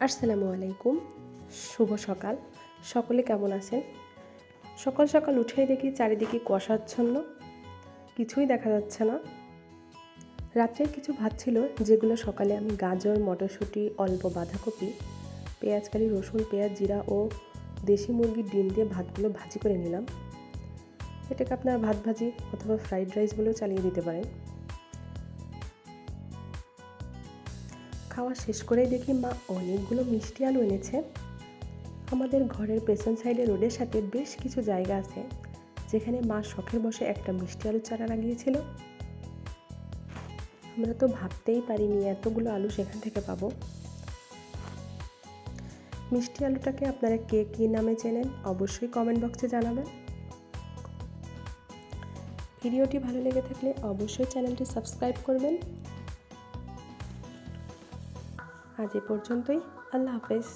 আসসালামু আলাইকুম। শুভ সকাল। সকলে কেমন আছেন? সকাল সকাল উঠেই দেখি চারিদিকে কুয়াশাচ্ছন্ন, কিছুই দেখা যাচ্ছে না। রাত্রে কিছু ভাত ছিল যেগুলো সকালে আমি গাজর, মটরশুঁটি, অল্প বাঁধাকপি, পেঁয়াজকালি, রসুন, পেঁয়াজ, জিরা ও দেশি মুরগির ডিম দিয়ে ভাতগুলো ভাজি করে নিলাম। এটাকে আপনার ভাত ভাজি অথবা ফ্রাইড রাইস বলেও চালিয়ে দিতে পারেন। খাওয়া শেষ করেই দেখি মা অনেকগুলো মিষ্টি আলু এনেছে। আমাদের ঘরের পেছন সাইডে রোডের সাথে বেশ কিছু জায়গা আছে যেখানে মা শখের বশে একটা মিষ্টি আলুর চারা লাগিয়েছিল। আমরা তো ভাবতেই পারিনি এতগুলো আলু সেখান থেকে পাবো। মিষ্টি আলুটাকে আপনারা কে কী নামে চেনেন অবশ্যই কমেন্ট বক্সে জানাবেন। ভিডিওটি ভালো লেগে থাকলে অবশ্যই চ্যানেলটি সাবস্ক্রাইব করবেন। আজ এ পর্যন্তই। আল্লাহ হাফেজ।